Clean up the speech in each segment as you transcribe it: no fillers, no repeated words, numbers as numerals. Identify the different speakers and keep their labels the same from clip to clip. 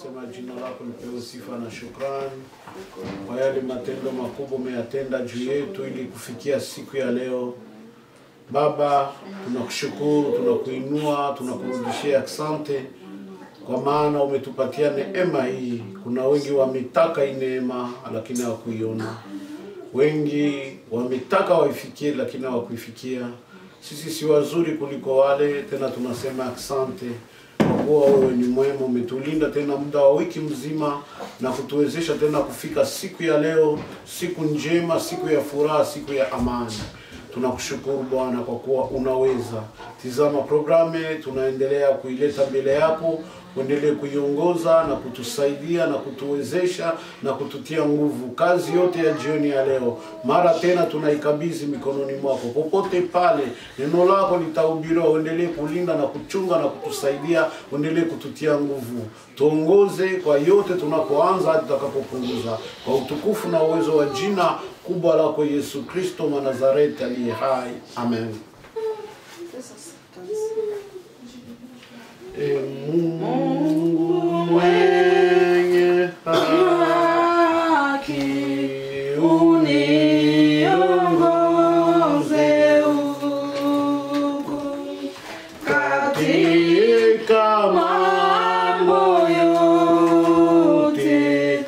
Speaker 1: tunasema jina lako lipewe sifa na shukrani kwa yale matendo makubwa umeyatenda juu yetu ili kufikia siku ya leo. Baba, tunakushukuru, tunakuinua, tunakurudishia asante kwa maana umetupatia neema hii. Kuna wengi wametaka hii neema lakini hawakuiona. Wengi wametaka waifikie lakini hawakuifikia. Sisi si wazuri kuliko wale, tena tunasema asante. Kwa kuwa wewe ni mwema, umetulinda tena muda wa wiki mzima na kutuwezesha tena kufika siku ya leo, siku njema, siku ya furaha, siku ya amani. Tunakushukuru Bwana kwa kuwa unaweza. Tizama programe tunaendelea kuileta mbele yako, uendelee kuiongoza na kutusaidia na kutuwezesha na kututia nguvu. Kazi yote ya jioni ya leo mara tena tunaikabidhi mikononi mwako. Popote pale neno lako litahubiriwa, uendelee kulinda na kuchunga na kutusaidia, uendelee kututia nguvu. Tuongoze kwa yote tunapoanza hadi tutakapopunguza, kwa utukufu na uwezo wa jina kubwa lako Yesu Kristo wa Nazareti aliye hai. Amen. Mungu mwenye haki uniongoze huku katika mambo yote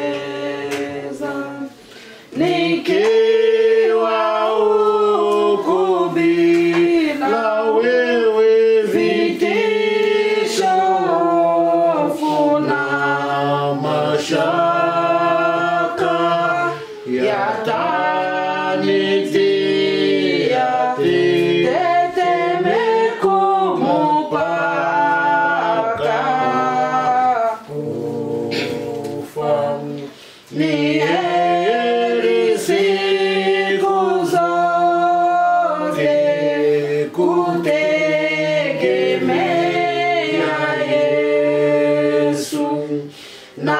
Speaker 1: yanayokupendeza, nikiwa huku bila wewe vitisho, hofu na mashaka yatanitia tetemeko mpaka kufa. Ni heri siku zote kutegemea Yesu na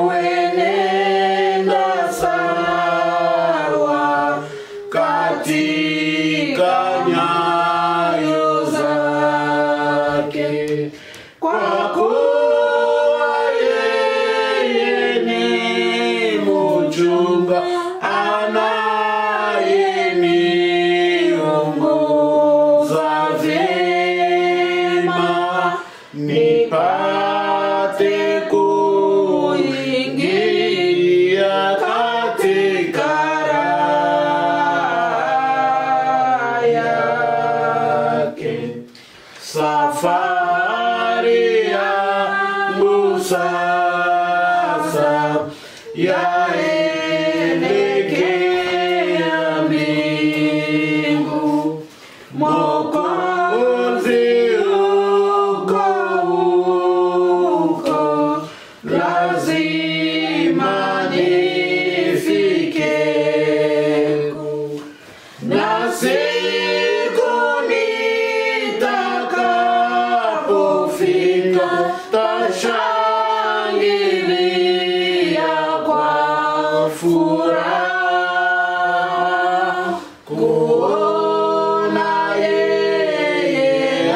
Speaker 1: kuenenda sawa katika nyayo zake, kwa kuwa yeye ni mchunga anayeniongoza vyema, nipate kuingia katika raha yake. Safari yangu sasa yaelekea mbingu, Mwokozi uko huko, lazima nifike na siku nitakapofika tashangilia kwa furaha kuona yeye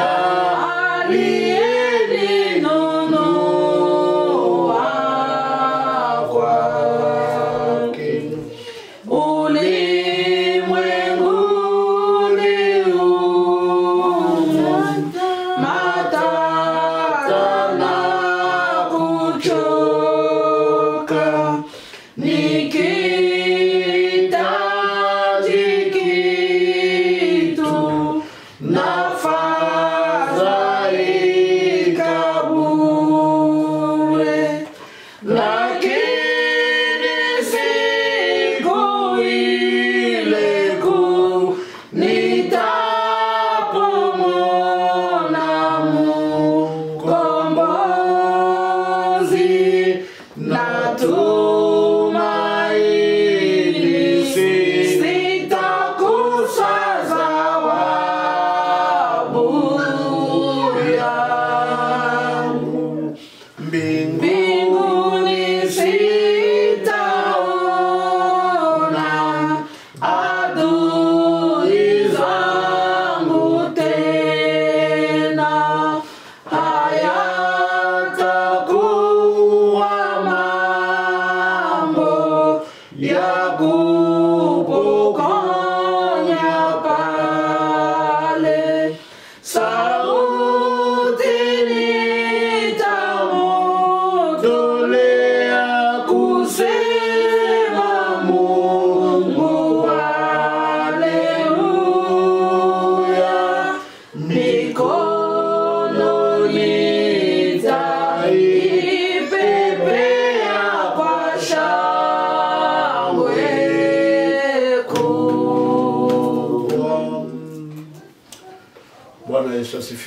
Speaker 1: aliyeninunua kwake. Ulimwenguni humu matata na kuchoka, nikihitaji kitu nafadhaika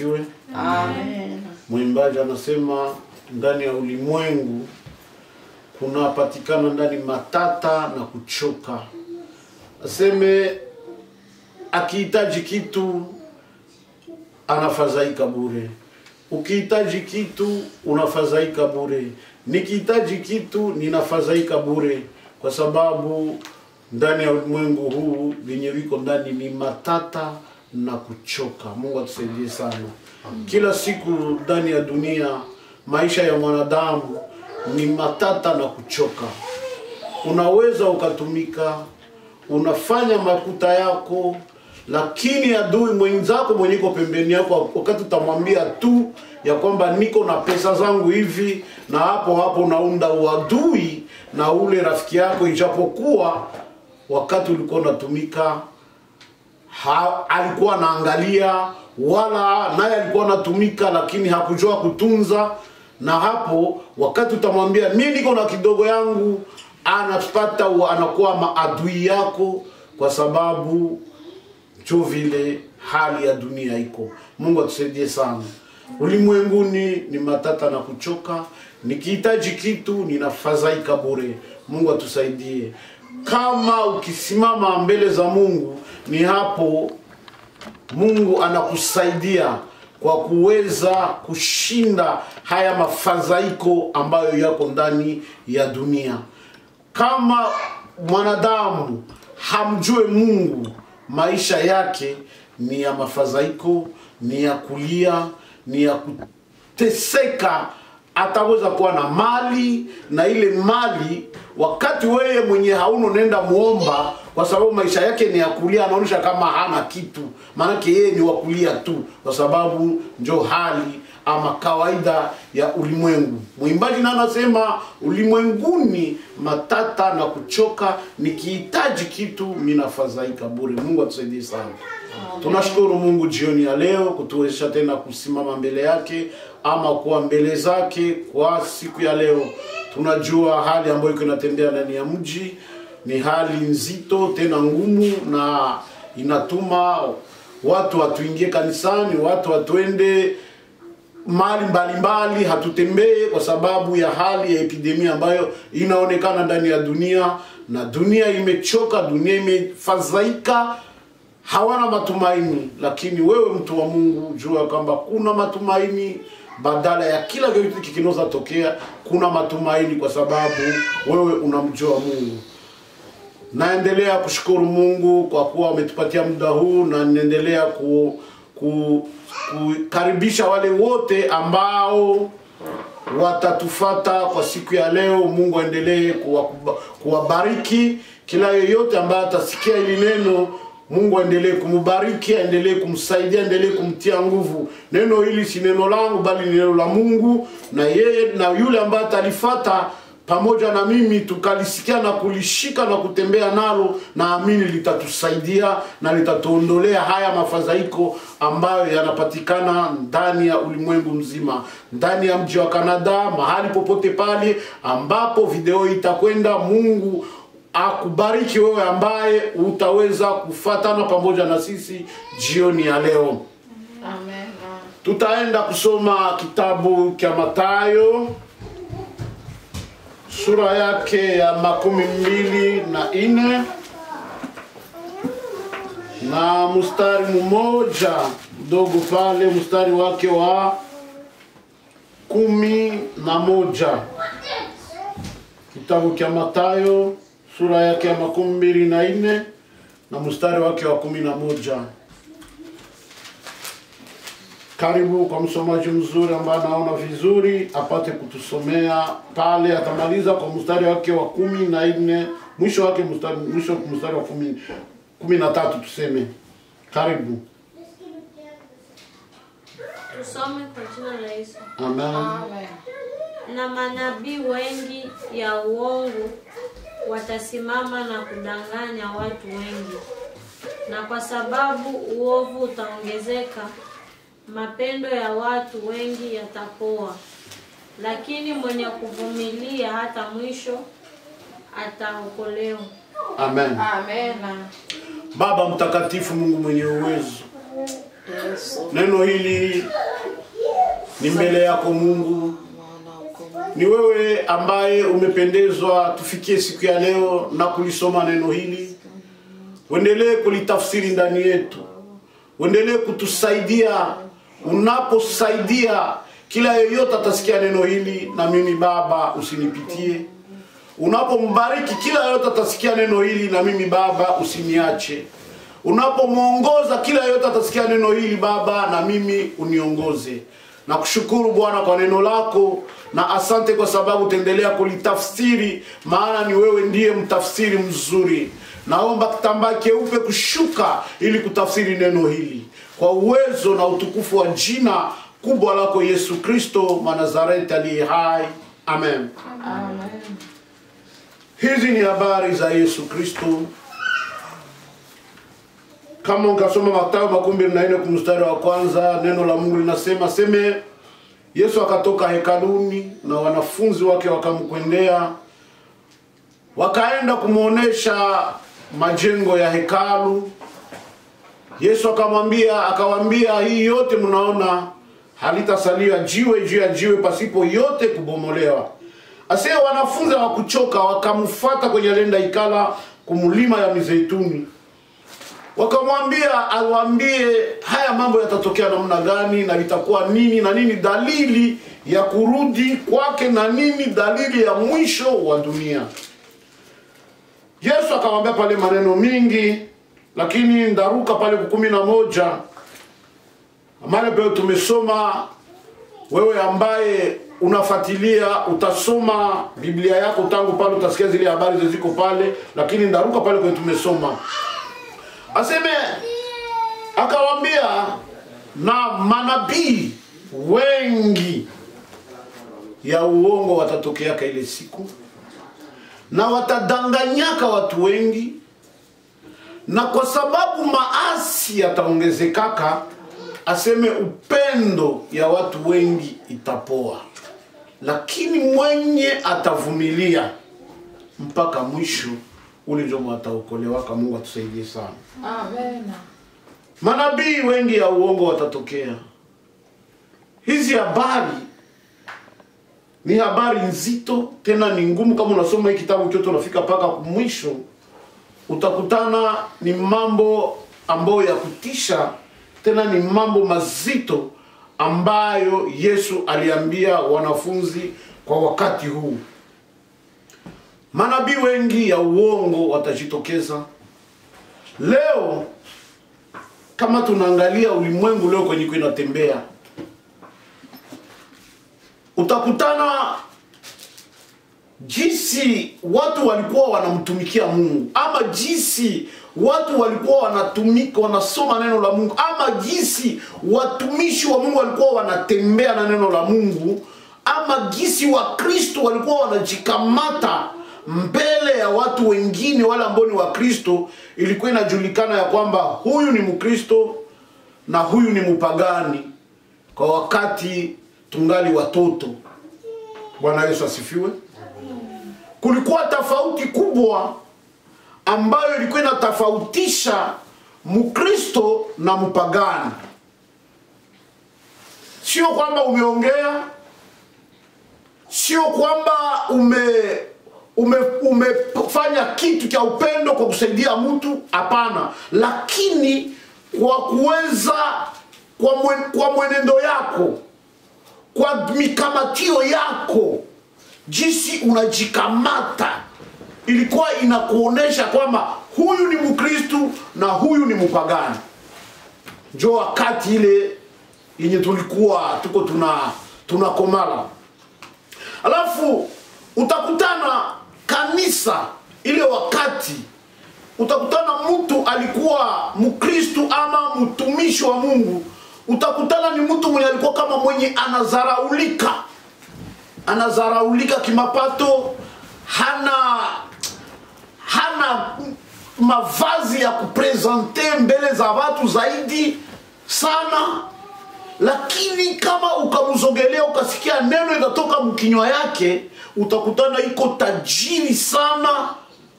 Speaker 1: asifiwe.
Speaker 2: Amen.
Speaker 1: Mwimbaji anasema ndani ya ulimwengu kunapatikana ndani matata na kuchoka. Aseme akihitaji kitu anafadhaika bure. Ukihitaji kitu unafadhaika bure. Nikihitaji kitu ninafadhaika bure, kwa sababu ndani ya ulimwengu huu venye viko ndani ni matata na kuchoka. Mungu atusaidie sana. Kila siku ndani ya dunia maisha ya mwanadamu ni matata na kuchoka. Unaweza ukatumika, unafanya makuta yako, lakini adui mwenzako mwenye iko pembeni yako, wakati utamwambia tu ya kwamba niko na pesa zangu hivi, na hapo unaunda uadui na ule rafiki yako, ijapokuwa wakati ulikuwa unatumika alikuwa anaangalia, wala naye alikuwa anatumika lakini hakujua kutunza. Na hapo wakati utamwambia mimi niko na kidogo yangu, anapata anakuwa maadui yako, kwa sababu jo vile hali ya dunia iko. Mungu atusaidie sana. Ulimwenguni ni matata na kuchoka. Nikihitaji kitu ninafadhaika bure. Mungu atusaidie. Kama ukisimama mbele za Mungu, ni hapo Mungu anakusaidia kwa kuweza kushinda haya mafadhaiko ambayo yako ndani ya dunia. Kama mwanadamu hamjue Mungu, maisha yake ni ya mafadhaiko, ni ya kulia, ni ya kuteseka. Ataweza kuwa na mali, na ile mali wakati wewe mwenye hauno nenda muomba, kwa sababu maisha yake ni ya kulia, anaonyesha kama hana kitu. Maana yeye ni wakulia tu, kwa sababu ndio hali ama kawaida ya ulimwengu. Mwimbaji na anasema ulimwenguni matata na kuchoka, nikihitaji kitu minafadhaika bure. Mungu atusaidie sana. Tunashukuru Mungu jioni ya leo kutuwezesha tena kusimama mbele yake ama kuwa mbele zake kwa siku ya leo. Tunajua hali ambayo iko inatendea ndani ya mji ni hali nzito tena ngumu, na inatuma watu watuingie kanisani, watu watuende mali mbalimbali, hatutembee kwa sababu ya hali ya epidemia ambayo inaonekana ndani ya dunia. Na dunia imechoka, dunia imefadhaika, hawana matumaini. Lakini wewe mtu wa Mungu, jua kwamba kuna matumaini. Badala ya kila kitu kikinoza tokea, kuna matumaini, kwa sababu wewe unamjua Mungu. Naendelea kushukuru Mungu kwa kuwa umetupatia muda huu, na naendelea kukaribisha wale wote ambao watatufata kwa siku ya leo. Mungu aendelee kuwabariki. Kila yeyote ambaye atasikia hili neno, Mungu aendelee kumbariki, aendelee kumsaidia, aendelee kumtia nguvu. Neno hili si neno langu, bali ni neno la Mungu, na yeye na yule ambaye atalifuata pamoja na mimi tukalisikia na kulishika na kutembea nalo, naamini litatusaidia na litatuondolea haya mafadhaiko ambayo yanapatikana ndani ya ulimwengu mzima, ndani ya mji wa Canada, mahali popote pale ambapo video itakwenda. Mungu akubariki wewe ambaye utaweza kufuatana pamoja na sisi jioni ya leo.
Speaker 2: Amen.
Speaker 1: Tutaenda kusoma kitabu cha Mathayo sura yake ya 24 na mstari mmoja mdogo pale, mstari wake wa 11. Kitabu cha Mathayo sura yake ya 24 na mstari wake wa 11. Karibu kwa msomaji mzuri ambaye anaona vizuri apate kutusomea pale. Atamaliza kwa mstari wake wa 14, mwisho wake mstari wa 13 tuseme. Karibu.
Speaker 3: Tusome kwa jina la Yesu.
Speaker 1: Amen.
Speaker 2: Amen.
Speaker 3: Na manabii wengi ya uongo watasimama na kudanganya watu wengi, na kwa sababu uovu utaongezeka, mapendo ya watu wengi yatapoa, lakini mwenye kuvumilia hata mwisho ataokolewa.
Speaker 1: Amen.
Speaker 2: Amen.
Speaker 1: Baba mtakatifu, Mungu mwenye uwezo, Neno hili ni mbele yako Mungu. Ni wewe ambaye umependezwa tufikie siku ya leo na kulisoma neno hili. Uendelee kulitafsiri ndani yetu. Uendelee kutusaidia. Unaposaidia kila yeyote atasikia neno hili, na mimi Baba usinipitie. Unapombariki kila yeyote atasikia neno hili, na mimi Baba usiniache. Unapomuongoza kila yeyote atasikia neno hili Baba, na mimi uniongoze. Na kushukuru Bwana kwa neno lako, na asante kwa sababu utaendelea kulitafsiri, maana ni wewe ndiye mtafsiri mzuri. Naomba kitambaa cheupe kushuka ili kutafsiri neno hili kwa uwezo na utukufu wa jina kubwa lako Yesu Kristo Mnazareti aliye hai. Amen.
Speaker 2: Amen.
Speaker 1: Hizi ni habari za Yesu Kristo. Kama ukasoma Mathayo 24 mstari wa kwanza, neno la Mungu linasema seme Yesu akatoka hekaluni na wanafunzi wake wakamkwendea, wakaenda kumuonesha majengo ya hekalu. Yesu akawaambia, hii yote mnaona halitasalia jiwe juu ya jiwe pasipo yote kubomolewa. Ase wanafunzi hawakuchoka, wakamfuata kwenye lenda ikala kumlima ya Mizeituni. Wakamwambia awaambie haya mambo yatatokea namna gani, na itakuwa nini, na nini dalili ya kurudi kwake, na nini dalili ya mwisho wa dunia. Yesu akamwambia pale maneno mingi, lakini ndaruka pale 11 ambaye pale tumesoma. Wewe ambaye unafuatilia utasoma Biblia yako tangu pale, utasikia zile habari ziko pale, lakini ndaruka pale kwa tumesoma. Aseme akawaambia, na manabii wengi ya uongo watatokea ile siku, na watadanganyaka watu wengi, na kwa sababu maasi yataongezekaka, aseme upendo ya watu wengi itapoa, lakini mwenye atavumilia mpaka mwisho ule ndio ataokolewa. Mungu atusaidie sana.
Speaker 2: Amen.
Speaker 1: Manabii wengi ya uongo watatokea. Hizi habari ni habari nzito, tena ni ngumu. Kama unasoma hii kitabu chote unafika paka mwisho, utakutana ni mambo ambayo ya kutisha, tena ni mambo mazito ambayo Yesu aliambia wanafunzi kwa wakati huu. Manabii wengi ya uongo watajitokeza. Leo kama tunaangalia ulimwengu leo kwenye inatembea, utakutana jinsi watu walikuwa wanamtumikia Mungu, ama jinsi watu walikuwa wanatumika wanasoma neno la Mungu, ama jinsi watumishi wa Mungu walikuwa wanatembea na neno la Mungu, ama jinsi wa Kristo walikuwa wanajikamata mbele ya watu wengine wale ambao ni wa Kristo. Ilikuwa inajulikana ya kwamba huyu ni Mkristo na huyu ni mpagani kwa wakati tungali watoto. Bwana Yesu asifiwe. Kulikuwa tofauti kubwa ambayo ilikuwa inatofautisha Mkristo na mpagani. Sio kwamba umeongea, sio kwamba umefanya kitu cha upendo kwa kusaidia mtu, hapana, lakini kwa kuweza kwa mwenendo yako, kwa mikamatio yako, jinsi unajikamata, ilikuwa inakuonesha kwamba huyu ni Mkristo na huyu ni mpagani. Njoo wakati ile yenye tulikuwa tuko tunakomala. Alafu utakutana kanisa ile wakati, utakutana mtu alikuwa Mkristo ama mtumishi wa Mungu, utakutana ni mtu mwenye alikuwa kama mwenye anazaraulika kimapato, hana mavazi ya kupresente mbele za watu zaidi sana, lakini kama ukamzogelea ukasikia neno inatoka mkinywa yake, utakutana iko tajiri sana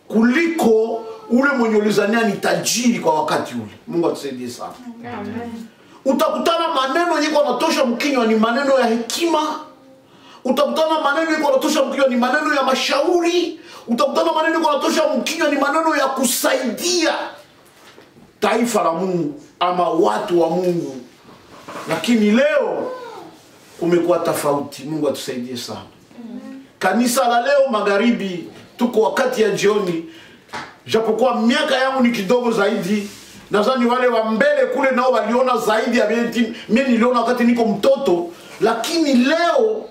Speaker 1: kuliko ule mwenye ulizania ni tajiri kwa wakati ule. Mungu atusaidie sana.
Speaker 2: Amen.
Speaker 1: utakutana maneno yiko yanatosha mkinywa ni maneno ya hekima. Utakutana maneno yiko yanatosha mkinywa ni maneno ya mashauri. Utakutana maneno yiko yanatosha mkinywa ni maneno ya kusaidia taifa la Mungu ama watu wa Mungu. Lakini leo umekuwa tofauti. Mungu atusaidie sana. Kanisa la leo magharibi, tuko wakati ya jioni. Japokuwa miaka yangu ni kidogo zaidi, nadhani wale wa mbele kule nao waliona zaidi ya mimi niliona wakati niko mtoto. Lakini leo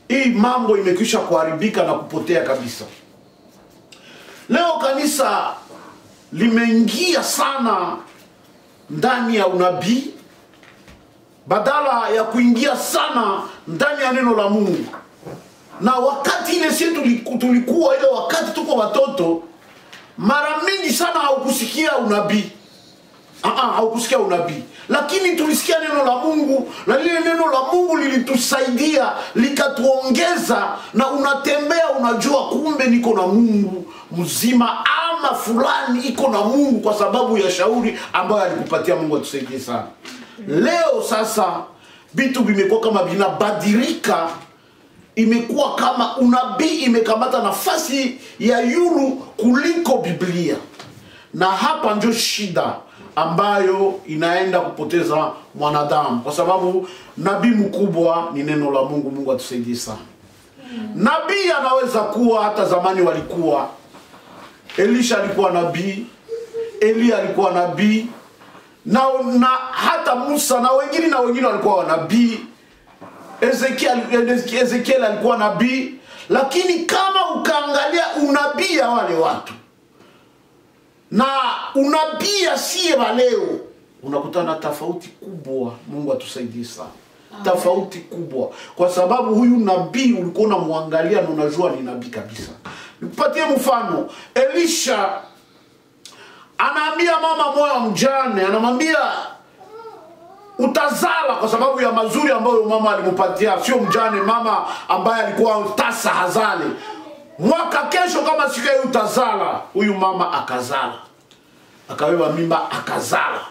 Speaker 1: hii mambo imekwisha kuharibika na kupotea kabisa. Leo kanisa limeingia sana ndani ya unabii badala ya kuingia sana ndani ya neno la Mungu. Na wakati ile sisi tulikuwa ile wakati tuko watoto, mara mingi sana haukusikia unabii. Haukusikia unabii. Lakini tulisikia neno la Mungu, na lile neno la Mungu lilitusaidia, likatuongeza, na unatembea unajua kumbe niko na Mungu mzima ama fulani iko na Mungu kwa sababu ya shauri ambayo alikupatia. Mungu atusaidie sana. Leo sasa vitu vimekuwa kama vinabadilika, imekuwa kama unabii imekamata nafasi ya yulu kuliko Biblia. Na hapa ndio shida ambayo inaenda kupoteza mwanadamu, kwa sababu nabii mkubwa ni neno la Mungu. Mungu atusaidie sana. Nabii anaweza kuwa, hata zamani walikuwa, Elisha alikuwa nabii, Elia alikuwa nabii, na hata Musa na wengine walikuwa wanabii. Ezekiel alikuwa nabii. Lakini kama ukaangalia unabii ya wale watu na unabii asiye wa leo, unakutana tofauti kubwa. Mungu atusaidie sana. Tofauti kubwa, kwa sababu huyu nabii ulikuwa unamwangalia na unajua ni nabii kabisa. Nipatie mfano. Elisha anaambia mama moja mjane, anamwambia utazala, kwa sababu ya mazuri ambayo mama alimupatia. Sio mjane, mama ambaye alikuwa tasa hazali. Mwaka kesho kama siku hiyo utazala. Huyu mama akazala, akabeba mimba akazala.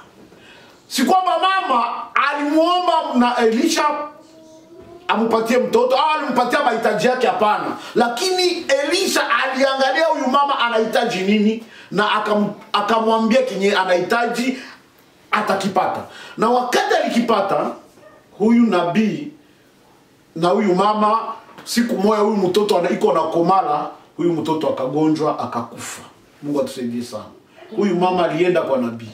Speaker 1: Si kwamba mama alimuomba na Elisha amupatie mtoto au alimpatia mahitaji yake, hapana. Lakini Elisha aliangalia huyu mama anahitaji nini, na akamwambia kinye anahitaji atakipata. Na wakati alikipata, huyu nabii na huyu mama, siku moja huyu mtoto anaiko na komala, huyu mtoto akagonjwa akakufa. Mungu atusaidie sana. Huyu mama alienda kwa nabii,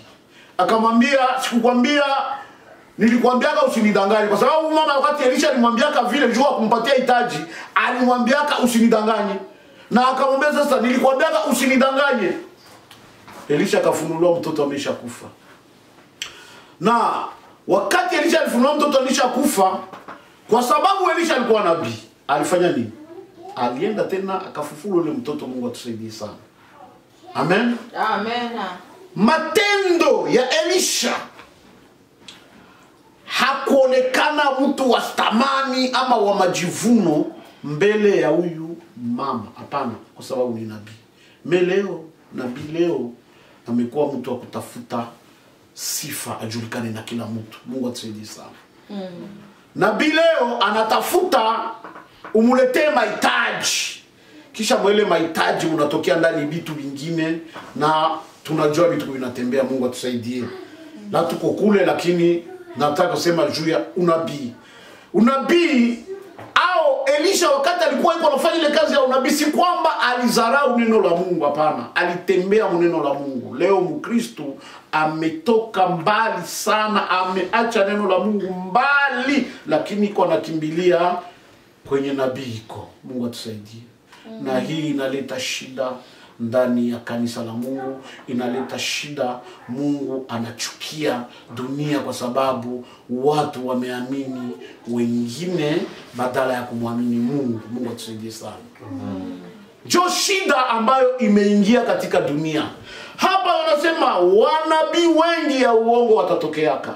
Speaker 1: akamwambia sikukwambia, nilikwambiaka usinidanganye. Kwa sababu mama wakati Elisha alimwambiaka vile jua kumpatia hitaji, alimwambiaka usinidanganye. Na akamwambia sasa nilikwambiaka usinidanganye. Elisha akafunuliwa mtoto ameshakufa. Na wakati Elisha alifunuliwa mtoto ameshakufa, kwa sababu Elisha alikuwa nabii, alifanya nini? Alienda tena akafufua yule mtoto. Mungu atusaidie sana. Amen.
Speaker 2: Amen.
Speaker 1: Matendo ya Elisha hakuonekana mtu wa thamani ama wa majivuno mbele ya huyu mama, hapana, kwa sababu ni nabii. Leo nabii leo amekuwa mtu wa kutafuta sifa, ajulikane na kila mtu. Mungu atusaidie sana. Nabii leo anatafuta umuletee mahitaji, kisha mwele mahitaji unatokea ndani vitu vingine, na tunajua vitu vinatembea. Mungu atusaidie. Na tuko kule, lakini nataka kusema juu ya unabii. Unabii au Elisha wakati alikuwa yuko anafanya ile kazi ya unabii, si kwamba alizarau neno la Mungu, hapana. Alitembea neno la Mungu. Leo Mkristo ametoka mbali sana, ameacha neno la Mungu mbali, lakini iko anakimbilia kwenye nabii iko. Mungu atusaidie. Na hii inaleta shida ndani ya kanisa la Mungu, inaleta shida. Mungu anachukia dunia kwa sababu watu wameamini wengine badala ya kumwamini Mungu. Mungu atusaidie sana. Jo shida ambayo imeingia katika dunia. Hapa wanasema wanabii wengi ya uongo watatokeaka,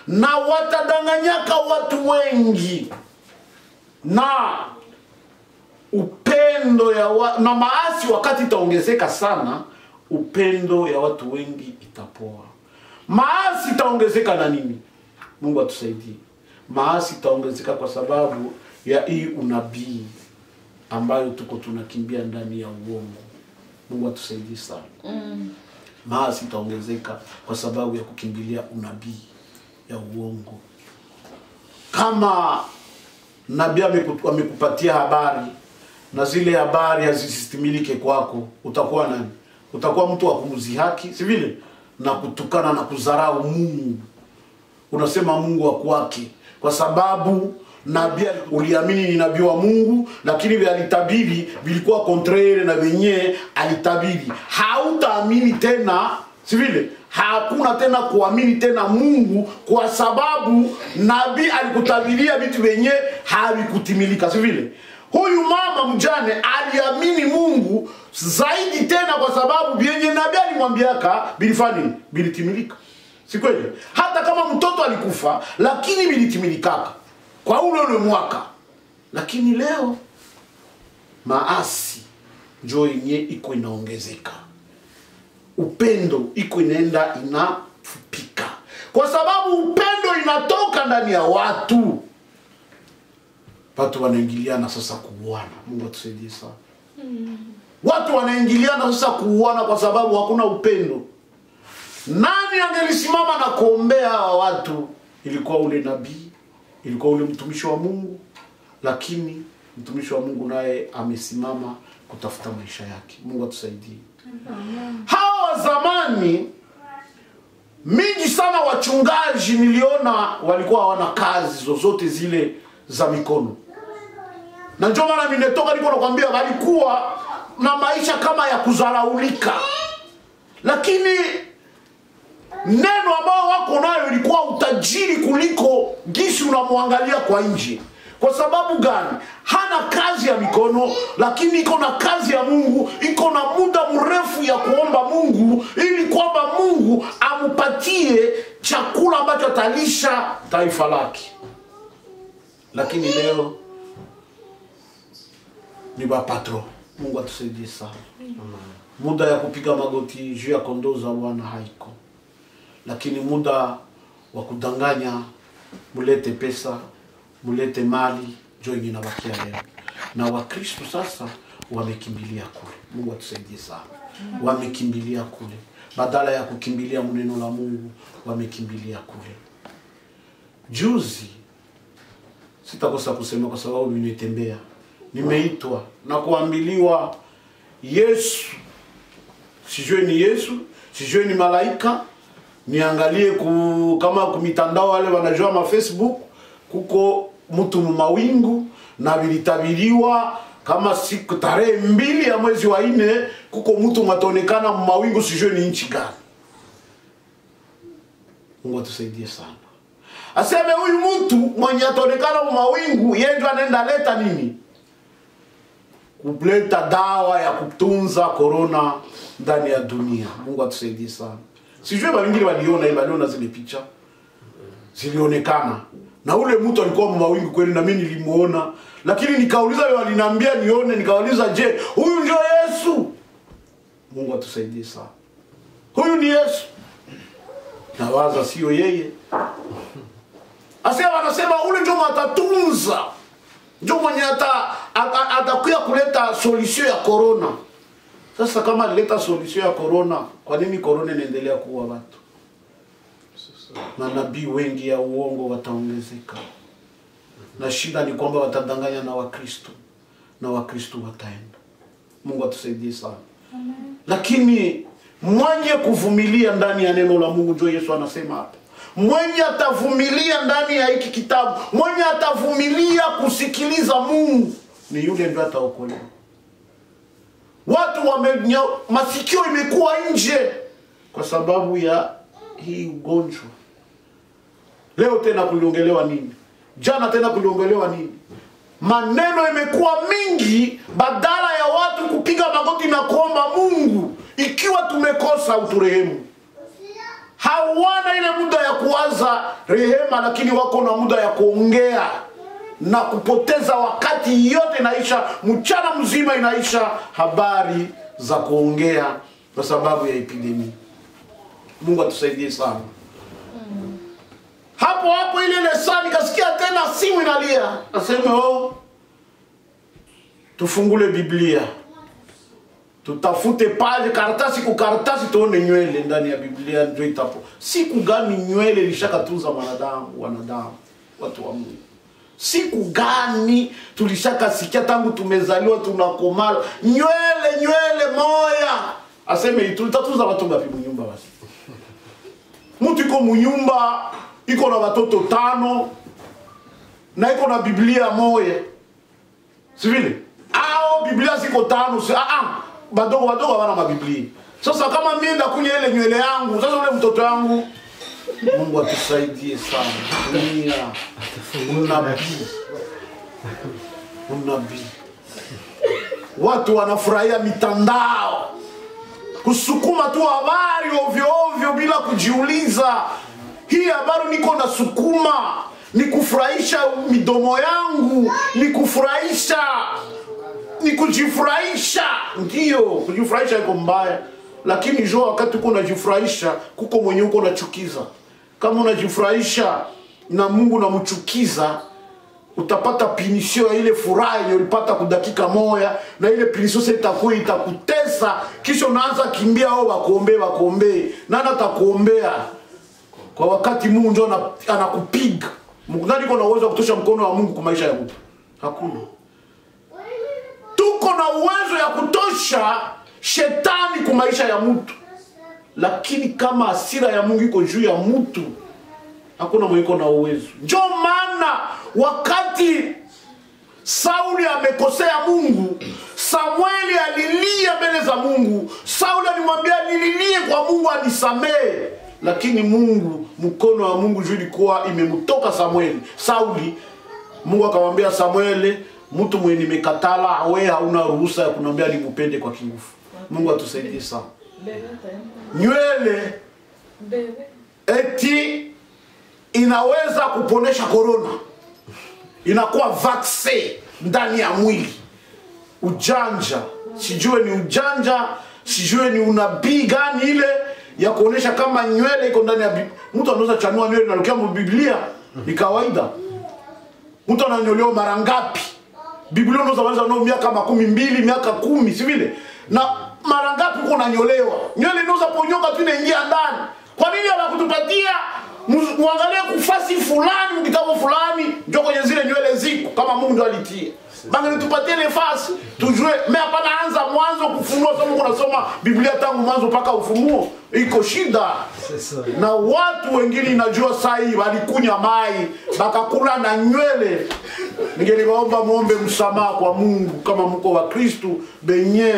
Speaker 1: na watadanganyaka watu wengi, na upendo ya na maasi wakati itaongezeka sana, upendo ya watu wengi itapoa. Maasi itaongezeka na nini? Mungu atusaidie. Maasi itaongezeka kwa sababu ya hii unabii ambayo tuko tunakimbia ndani ya uongo. Mungu atusaidie sana. Maasi itaongezeka kwa sababu ya kukimbilia unabii ya uongo. Kama nabii amekupatia habari na zile habari hazistimilike kwako, utakuwa nani? Utakuwa mtu wa kumzihaki, si vile? Na kutukana na kudharau Mungu. Unasema Mungu wa kwake kwa sababu nabii uliamini ni nabii wa Mungu, lakini vile alitabiri vilikuwa contraire na wenyewe alitabiri. Hautaamini tena, si vile? Hakuna tena kuamini tena Mungu kwa sababu nabii alikutabiria vitu vyenyewe havikutimilika, si vile? Huyu mama mjane aliamini Mungu zaidi tena kwa sababu vyenye nabii alimwambiaka bilifani bilitimilika. Si kweli? Hata kama mtoto alikufa lakini bilitimilika kwa ule mwaka. Lakini leo maasi njoo yenyewe iko inaongezeka. Upendo iko inaenda inafupika. Kwa sababu upendo inatoka ndani ya watu. Watu wanaingiliana sasa kuuana. Mungu atusaidie sana. Watu wanaingiliana sasa kuuana kwa sababu hakuna upendo. Nani angelisimama na kuombea hawa watu? Ilikuwa ule nabii, ilikuwa ule mtumishi wa Mungu, lakini mtumishi wa Mungu naye amesimama kutafuta maisha yake. Mungu atusaidie. Hawa zamani mingi sana wachungaji niliona walikuwa hawana kazi zozote zile za mikono. Na ndio maana mimi nitoka niko nakwambia walikuwa na maisha kama ya kudharaulika. Lakini neno ambao wako nayo ilikuwa utajiri kuliko gisi unamwangalia kwa nje. Kwa sababu gani? Hana kazi ya mikono, lakini iko na kazi ya Mungu, iko na muda mrefu ya kuomba Mungu ili kwamba Mungu amupatie chakula ambacho atalisha taifa lake. Lakini leo ni bapatro. Mungu atusaidie sana. Muda ya kupiga magoti juu ya kondoo za Bwana haiko. Lakini muda wa kudanganya, mulete pesa, mulete mali, ndio inabakia leo. Na Wakristo sasa wamekimbilia kule. Mungu atusaidie sana. Wamekimbilia kule. Badala ya kukimbilia neno la Mungu, wamekimbilia kule. Juzi sitakosa kusema kwa sababu nimetembea. Nimeitwa na kuambiliwa Yesu. Sijue ni Yesu, sijue ni malaika. Niangalie kama kumitandao wale wanajua ma Facebook kuko mtu mawingu na bilitabiriwa kama siku tarehe 2 ya mwezi wa 4 kuko mtu mataonekana mawingu, sijue ni nchi gani. Mungu atusaidie sana. Aseme huyu mtu mwenye ataonekana mawingu yeye ndio anaenda leta nini? Kuleta dawa ya kutunza corona ndani ya dunia. Mungu atusaidie sana. Sijue wengine waliona zile picha. Zilionekana. Na ule mtu alikuwa mawingu kweli na mimi nilimuona. Lakini nikauliza wale waliniambia nione, nikauliza je, huyu ndio Yesu? Mungu atusaidie sana. Huyu ni Yesu. Na waza sio yeye. Anasema ule ndio atatunza. Ndio mwenye atakuya kuleta solution ya corona. Sasa kama alileta solution ya corona, kwa nini corona inaendelea kuua watu? Manabii wengi ya uongo wataongezeka. Na shida ni kwamba watadanganya na Wakristo. Na Wakristo wataenda. Mungu atusaidie sana. Amen. Lakini mwenye kuvumilia ndani ya neno la Mungu, ndio Yesu anasema hapa. Mwenye atavumilia ndani ya hiki kitabu, mwenye atavumilia kusikiliza Mungu, ni yule ndio ataokolewa. Watu masikio imekuwa nje kwa sababu ya hii ugonjwa. Leo tena kuliongelewa nini? Jana tena kuliongelewa nini? Maneno imekuwa mingi badala ya watu kupiga magoti na kuomba Mungu. Ikiwa tumekosa uturehemu. Hawana ile muda ya kuwaza rehema, lakini wako na muda ya kuongea na kupoteza wakati yote inaisha, mchana mzima inaisha habari za kuongea kwa sababu ya epidemia. Mungu atusaidie sana. Hapo ile lesani kasikia tena simu inalia. Aseme tufungule Biblia. Tutafute pale karatasi kwa karatasi tuone nywele ndani ya Biblia ndio itapo. Siku gani nywele ilishakatunza wanadamu, watu wa Mungu? Siku gani tulishakasikia tangu tumezaliwa tunakomala nywele moya? Aseme tutatunza watu ngapi mnyumba basi? Mtu iko mnyumba iko na watoto 5 na iko na Biblia moya. Si vile? Au Biblia ziko 5, badogo wana mabiblia. Sasa kama mimi ndakunya ile nywele yangu, sasa ule mtoto wangu, Mungu atusaidie sana. Dunia unabii. Watu wanafurahia mitandao, kusukuma tu habari ovyo bila kujiuliza, hii habari niko na sukuma ni kufurahisha midomo yangu, ni kufurahisha, ni kujifurahisha. Ndio, kujifurahisha iko mbaya, lakini jo wakati uko unajifurahisha kuko mwenye uko unachukiza. Kama unajifurahisha na Mungu unamchukiza, utapata pinisho ya ile furaha ile ulipata kwa dakika moja, na ile pinisho itakuwa itakutesa, kisha unaanza kimbia wakuombee. Nani atakuombea? Kwa wakati Mungu ndio anakupiga. Mungu nani kuna uwezo wa kutosha mkono wa Mungu kwa maisha ya mtu? Hakuna. Tuko na uwezo ya kutosha shetani kwa maisha ya mtu, lakini kama hasira ya Mungu iko juu ya mtu, hakuna mwenye na uwezo. Ndio maana wakati Sauli amekosea Mungu, Samueli alilia mbele za Mungu. Sauli alimwambia nililie kwa Mungu anisamehe, lakini Mungu, mkono wa Mungu juu ilikuwa imemtoka Sauli. Mungu akamwambia Samueli, mtu mwenye nimekatala wewe hauna ruhusa ya kunambia nimupende kwa kingufu. Mungu atusaidie sana. Nywele eti inaweza kuponesha corona, inakuwa vaccine ndani ya mwili. Ujanja, sijue ni ujanja, sijue ni unabii gani ile ya kuonesha kama nywele iko ndani ya Biblia. Mtu anaweza chanua nywele na lukia Biblia ni kawaida. Mtu ananyolewa mara ngapi? Biblia unaweza nao miaka 12, miaka 10, si vile? Na mara ngapi uko unanyolewa? Nywele inaweza ponyoka tu inaingia ndani. Kwa nini hawakutupatia muangalie kufasi fulani, mkitabo fulani, ndio kwenye zile nywele ziko kama Mungu ndo alitia. Banga tupatie nafasi tujue, mimi hapana anza mwanzo kufunua somo kunasoma Biblia tangu mwanzo mpaka ufunuo. Iko shida. Na watu wengine najua sahi walikunya mai, bakakula na nywele. Ningeliwaomba muombe msamaha kwa Mungu kama mko wa Kristo benye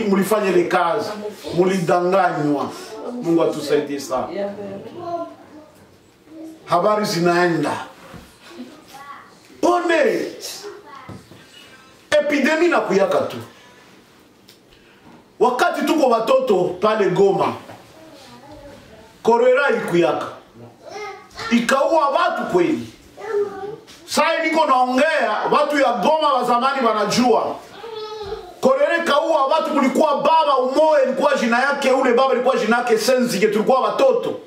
Speaker 1: mulifanya ile kazi, mulidanganywa. Mungu atusaidie sana. Habari zinaenda. One epidemi na kuyaka tu. Wakati tuko watoto pale Goma, kolera ikuyaka, ikaua watu kweli. Sasa niko naongea watu ya Goma wa zamani wanajua. Kolera ikaua watu, kulikuwa baba umoja, ilikuwa jina yake ule baba ilikuwa jina yake Senzige, tulikuwa watoto.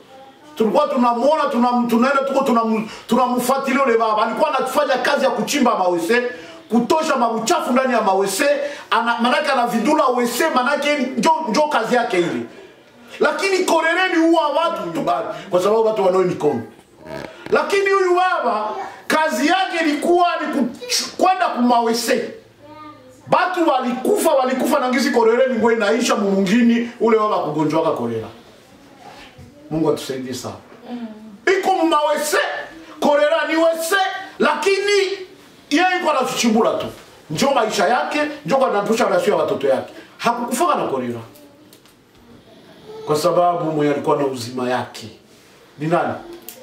Speaker 1: Tulikuwa tunamuona, tunaenda tuko tunamfuatilia ule baba. Alikuwa anafanya kazi ya kuchimba mawese, kutosha mabuchafu ndani ya mawese, manake anavidula wese, manake ndio kazi yake ile. Lakini korereni huwa watu kwa sababu watu wanao mikono. Lakini huyu baba kazi yake ilikuwa ni kwenda kumawese. Batu walikufa na ngizi korereni ngwe inaisha mwingine ule baba kugonjwa korera. Mungu atusaidie sana. Iko mawese, korera ni wese, lakini yeye iko anachimbula tu. Njoo maisha yake, njoo anatosha rasio ya watoto yake. Hakukufa na korera. Kwa sababu mwenye alikuwa na uzima yake. Ni nani?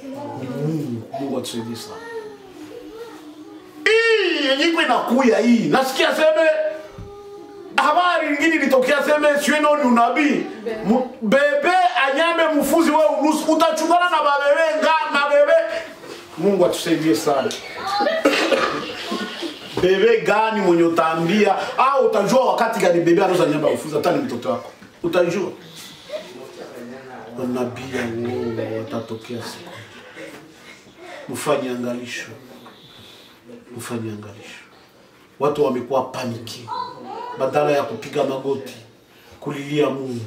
Speaker 1: Ni Mungu. Mungu atusaidie sana. Yenye inakuya hii. Nasikia seme habari nyingine ilitokea seme siweno ni unabii. Bebe anyame mfuzi wewe unusu, utachungana na babebe na bebe. Mungu atusaidie sana. Bebe gani mwenye utaambia au utajua wakati gani bebe anaweza nyamba ufuzi hata ni mtoto wako. Utajua. Unabii Mungu utatokea siku. mfanye angalisho. Mfanye angalisho. Watu wamekuwa paniki. Badala ya kupiga magoti, kulilia Mungu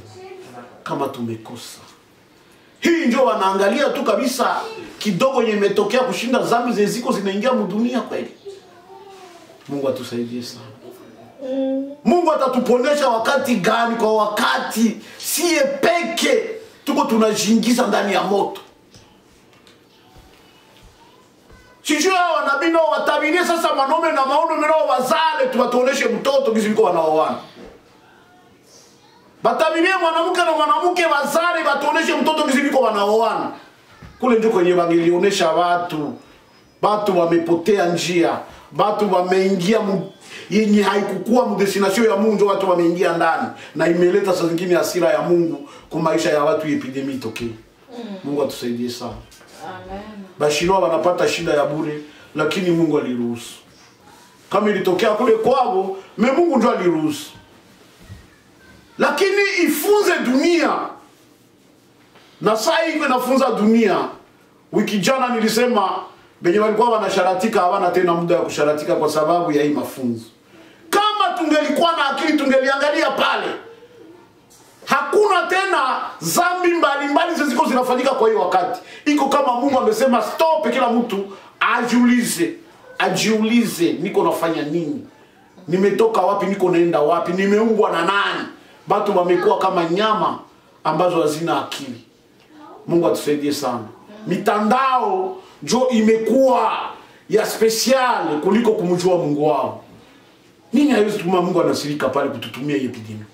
Speaker 1: kama tumekosa. Hii ndio wanaangalia tu kabisa kidogo yenye imetokea kushinda dhambi zeziko zinaingia mdunia kweli. Mungu atusaidie sana. Mungu atatuponesha wakati gani? Kwa wakati siye peke tuko tunajiingiza ndani ya moto. Sijui hao wanabii nao watabirie sasa manome na maono nao wazale tuwatuoneshe mtoto kiziko wanaoana. Batabirie mwanamke na mwanamke wazale watuoneshe mtoto kiziko wanaoana. Kule ndio kwenye wangelionesha watu wamepotea njia, watu wameingia yenye haikukuwa destination ya Mungu, watu wameingia ndani na imeleta saa zingine hasira ya Mungu kwa maisha ya watu, epidemia itokee. Mungu atusaidie sana.
Speaker 2: Amen.
Speaker 1: Bashirwa wanapata shida ya bure, lakini Mungu aliruhusu. Kama ilitokea kule kwao, Mungu ndio aliruhusu. Lakini ifunze dunia. Na saa hii inafunza dunia. Wiki jana nilisema benye walikuwa wanasharatika hawana tena muda wa kusharatika kwa sababu ya hii mafunzo. Kama tungelikuwa na akili tungeliangalia pale. Hakuna tena dhambi mbalimbali ziziko zinafanyika kwa hiyo wakati. Iko kama Mungu amesema stop, kila mtu ajiulize niko nafanya nini? Nimetoka wapi, niko naenda wapi, nimeumbwa na nani? Watu wamekuwa kama nyama ambazo hazina akili. Mungu atusaidie sana. Mitandao ndio imekuwa ya special kuliko kumjua Mungu wao. Nini haiwezi tuma Mungu anasirika pale kututumia hii epidemia?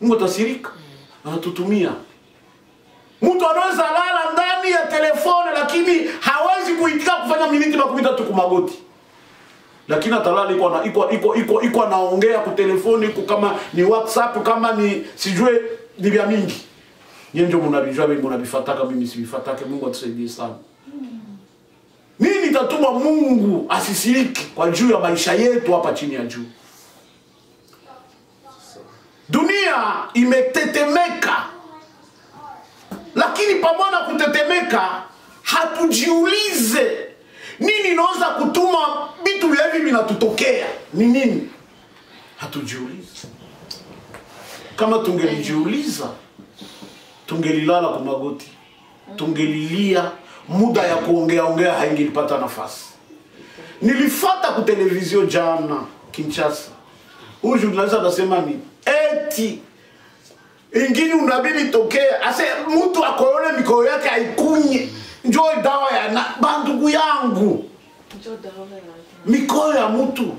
Speaker 1: Mungu atasirika, anatutumia. Mtu anaweza lala ndani ya telefone lakini hawezi kuitika kufanya miniti 13 kumagoti. Lakini atalala iko anaongea kwa telefoni, kama ni WhatsApp, kama ni sijue ni vya mingi. Yeye ndio mnabijua, mimi mnabifataka, mimi sibifatake. Mungu atusaidie sana. Nini tatuma Mungu asisiriki kwa juu ya maisha yetu hapa chini ya juu? Dunia imetetemeka. Lakini pamoja na kutetemeka, hatujiulize nini inaweza kutuma vitu hivi vinatutokea. Ni nini? Hatujiulize. Kama tungelijiuliza, tungelilala kwa magoti. Tungelilia, muda ya kuongea haingelipata nafasi. Nilifuata kwa televizio jana Kinshasa. Huyu journalist anasema ni eti ingine unabidi tokea ase mtu akoyole mikoyo yake aikunye njoo dawa ya bandugu yangu.
Speaker 2: Njoo dawa ya
Speaker 1: mikoyo ya mtu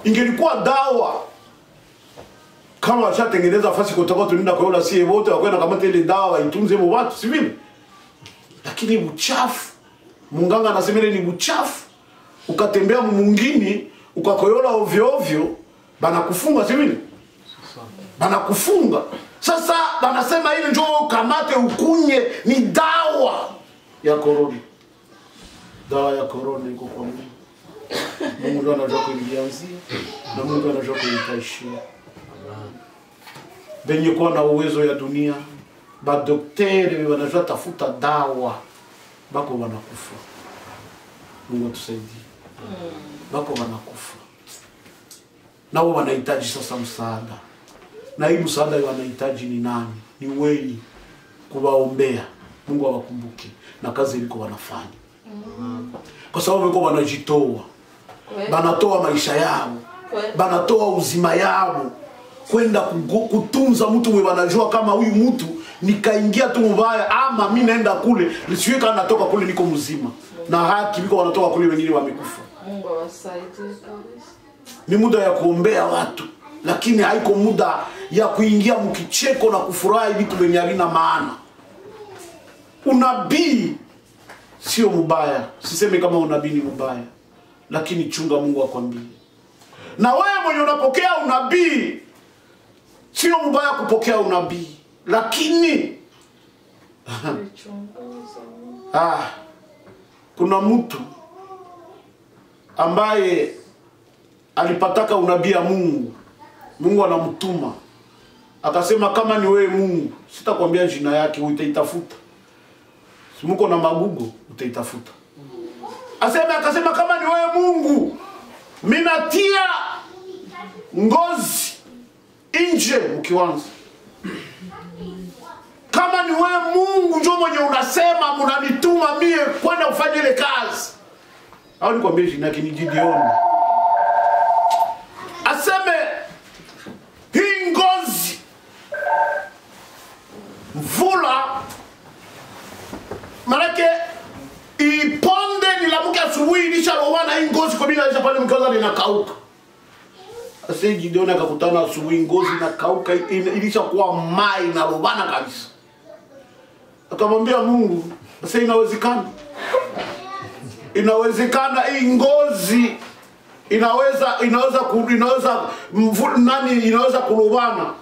Speaker 1: ingelikuwa dawa. Kama washatengeneza fasi kutoka tunaenda kuola sie wote wakwenda kama ile dawa waitunze mo watu si vile. Lakini uchafu, munganga anasema ni uchafu. Ukatembea mwingine ukakoyola ovyo ovyo, banakufunga si vile? Banakufunga. Sasa banasema ile njoo kamate ukunye ni dawa ya corona. Dawa ya corona iko kwa Mungu. Mungu anajua kuianzia na Mungu anajua kuitaishia. Benye kwa na uwezo ya dunia, daktari wanajua tafuta dawa, bako wanakufa. Mungu atusaidie. Bako wanakufa. Nao wanahitaji sasa msaada. Na hii msaada wanahitaji ni nani? Ni wewe kuwaombea. Mungu awakumbuke na kazi iliko wanafanya. Kwa sababu wako wanajitoa. Banatoa maisha yao. Banatoa uzima yao kwenda kutunza mtu mwe wanajua kama huyu mtu nikaingia tu mbaya ama mimi naenda kule nisiwe kana natoka kule niko mzima. Na haki biko wanatoka kule wengine wamekufa.
Speaker 2: Mungu awasaidie.
Speaker 1: Ni muda ya kuombea watu, lakini haiko muda ya kuingia mkicheko na kufurahi vitu vyenye havina maana. Unabii sio mbaya, sisemi kama unabii ni mbaya, lakini chunga Mungu akwambie. Na wewe mwenye unapokea unabii, sio mbaya kupokea unabii, lakini kuna mtu ambaye alipataka unabii ya Mungu. Mungu anamtuma. Akasema kama ni wewe Mungu, sitakwambia jina yake, utaitafuta. Simuko na magugo, utaitafuta. akasema kama ni wewe Mungu, mimi natia ngozi nje mkiwanza. Kama ni wewe Mungu njoo mwenye unasema mnanituma mie kwenda kufanya ile kazi. Au nikwambie jina yake ni Gideon. Aseme hii ngozi mvula manake iponde nilamuke asubuhi ilisharowana hii ngozi kwa bila pale mkaza linakauka. Ase Gideon akakutana asubuhi ngozi inakauka ilishakuwa mai na robana kabisa. Akamwambia Mungu, sasa inawezekana? Inawezekana hii ngozi inaweza kurubana.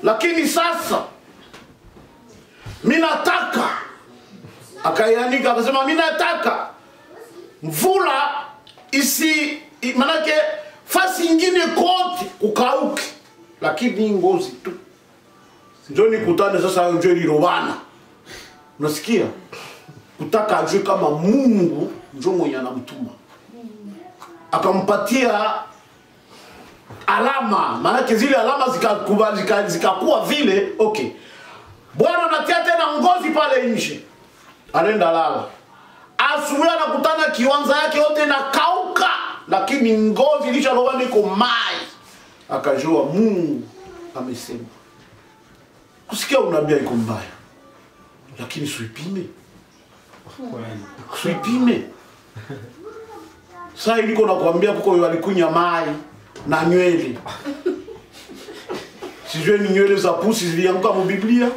Speaker 1: Lakini sasa mimi nataka, akaiandika akasema mimi nataka mvula manake fasi ingine kote kukauke, lakini ngozi tu. Njoo nikutane sasa njoo lirobana. Unasikia? Kutaka ajue kama Mungu njoo mwenye anamtuma. Akampatia alama, maana zile alama zikakuwa vile, okay. Bwana anatia tena ngozi pale nje. Anaenda lala. Asubuhi anakutana kiwanza yake yote na kauka, lakini ngozi ilisharobana iko mai. Akajua Mungu amesema. Kusikia unabii iko mbaya. Lakini suipime. Suipime. Sasa iliko nakwambia kuko walikunya mai na nywele. Sijue ni nywele za pusi zilianguka mu Biblia.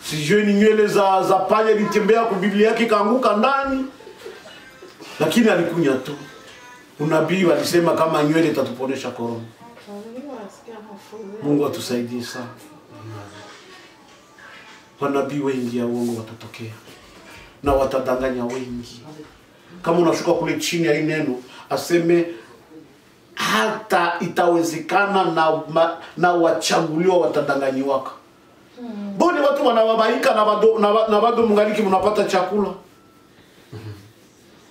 Speaker 1: Sijue ni nywele za panya litembea ku Biblia yake kaanguka ndani. Lakini alikunya tu. Unabii walisema kama nywele itatuponesha korona. Mungu atusaidie sana. Wanabii wengi ya uongo watatokea na watadanganya wengi. Kama unashuka kule chini ya hii neno aseme hata itawezekana na wachaguliwa watadanganyiwaka. Mbona watu wanababaika na bado mungaliki mnapata chakula?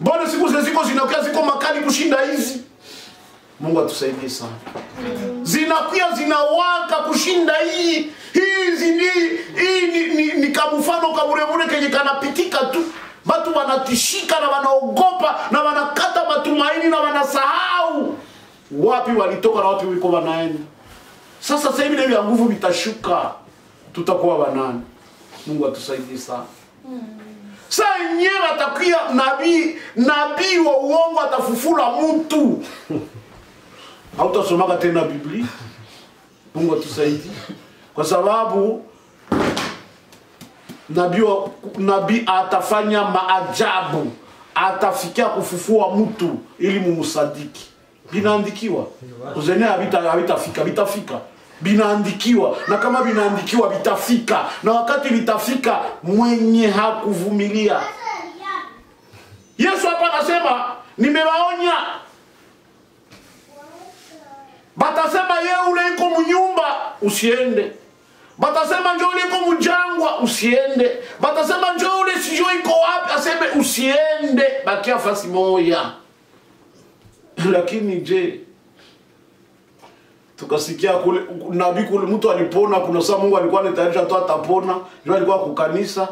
Speaker 1: Mbona siku zinakuwa ziko makali kushinda hizi? Mungu atusaidie sana. Zinakuwa zinawaka kushinda hii. Hizi ni kamufano kaburebure kenye kanapitika tu. Watu wanatishika na wanaogopa na wanakata matumaini na wanasahau wapi walitoka na wapi wiko wanaenda. Sasa hivi ndio nguvu vitashuka. Tutakuwa wanani? Mungu atusaidie sana. Sasa nyewe atakia nabii wa uongo atafufula mtu. Hautasomaka tena Biblia. Mungu atusaidie. Kwa sababu nabii atafanya maajabu, atafikia kufufua mtu ili mumusadiki. Binaandikiwa. Uzene habitafika, bitafika. Binaandikiwa, na kama binaandikiwa bitafika, na wakati bitafika mwenye hakuvumilia. Yesu hapa anasema nimewaonya. Batasema yeye ule iko mnyumba usiende. Batasema njoo ule iko mjangwa usiende. Batasema njoo ule sijui iko wapi aseme usiende, bakia fasi moja. Lakini je, tukasikia kule nabii kule mtu alipona, kuna saa Mungu alikuwa anatayarisha tu atapona, ndio alikuwa kukanisa,